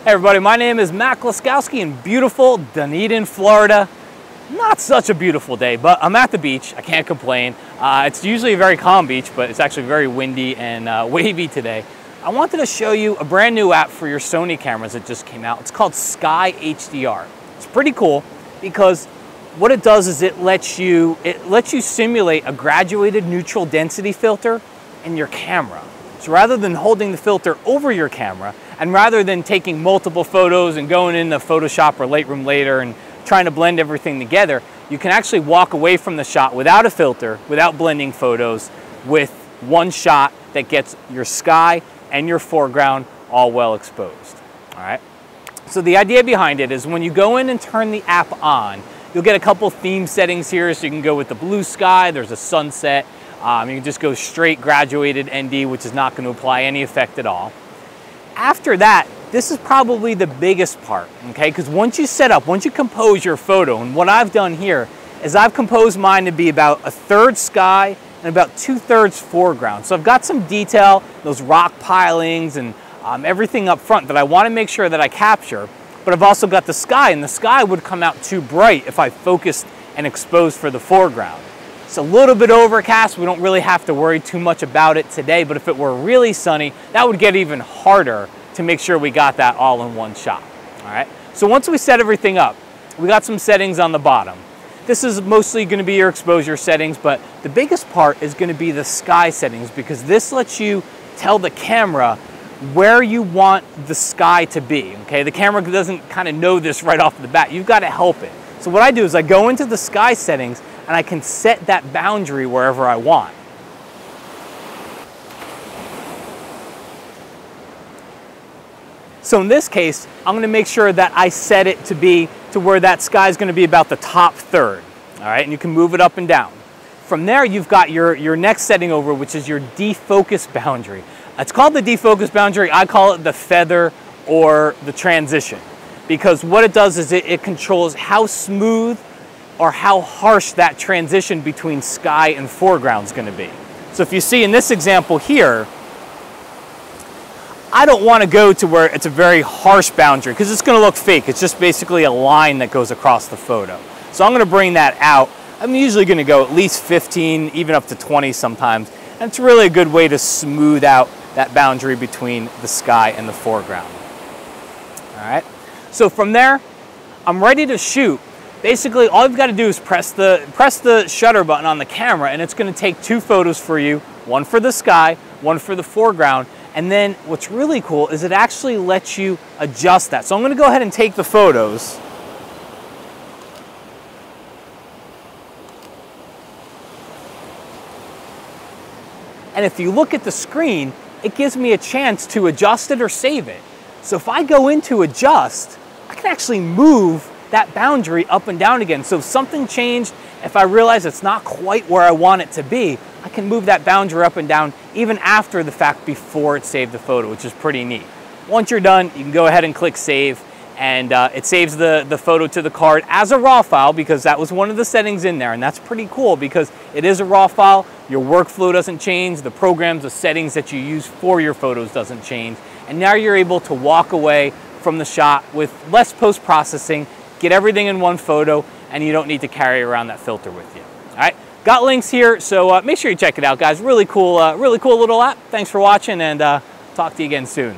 Hey everybody, my name is Matt Klaskowski in beautiful Dunedin, Florida. Not such a beautiful day, but I'm at the beach. I can't complain. It's usually a very calm beach, but it's actually very windy and wavy today. I wanted to show you a brand new app for your Sony cameras that just came out. It's called Sky HDR. It's pretty cool because what it does is it lets you simulate a graduated neutral density filter in your camera. So rather than holding the filter over your camera, and rather than taking multiple photos and going into Photoshop or Lightroom later and trying to blend everything together, you can actually walk away from the shot without a filter, without blending photos, with one shot that gets your sky and your foreground all well exposed. All right. So the idea behind it is when you go in and turn the app on, you'll get a couple theme settings here. So you can go with the blue sky, there's a sunset. You can just go straight graduated ND, which is not going to apply any effect at all. After that, this is probably the biggest part, okay? Because once you compose your photo, and what I've done here is I've composed mine to be about a third sky and about 2/3 foreground. So I've got some detail, those rock pilings and everything up front that I want to make sure that I capture, but I've also got the sky, and the sky would come out too bright if I focused and exposed for the foreground. It's a little bit overcast. We don't really have to worry too much about it today, but if it were really sunny, that would get even harder to make sure we got that all in one shot. All right. So once we set everything up, we got some settings on the bottom. This is mostly going to be your exposure settings, but the biggest part is going to be the sky settings, because this lets you tell the camera where you want the sky to be. Okay. The camera doesn't kind of know this right off the bat. You've got to help it. So what I do is I go into the sky settings and I can set that boundary wherever I want. So in this case, I'm going to make sure that I set it to be to where that sky is going to be about the top third. All right, and you can move it up and down. From there, you've got your next setting over, which is your defocus boundary. It's called the defocus boundary. I call it the feather or the transition, because what it does is it controls how smooth or how harsh that transition between sky and foreground is going to be. So if you see in this example here, I don't want to go to where it's a very harsh boundary because it's going to look fake. It's just basically a line that goes across the photo. So I'm going to bring that out. I'm usually going to go at least 15, even up to 20 sometimes. And it's really a good way to smooth out that boundary between the sky and the foreground. All right. So from there, I'm ready to shoot. Basically, all you've got to do is press the shutter button on the camera, and it's going to take 2 photos for you, one for the sky, one for the foreground. And then what's really cool is it actually lets you adjust that. So I'm going to go ahead and take the photos. And if you look at the screen, it gives me a chance to adjust it or save it. So if I go into adjust, I can actually move that boundary up and down again. So if something changed, if I realize it's not quite where I want it to be, I can move that boundary up and down even after the fact before it saved the photo, which is pretty neat. Once you're done, you can go ahead and click save, and it saves the photo to the card as a RAW file, because that was one of the settings in there, and that's pretty cool because it is a RAW file. Your workflow doesn't change, the programs, the settings that you use for your photos doesn't change, and now you're able to walk away from the shot with less post-processing, get everything in one photo, and you don't need to carry around that filter with you. All right, got links here, so make sure you check it out, guys. Really cool little app. Thanks for watching, and talk to you again soon.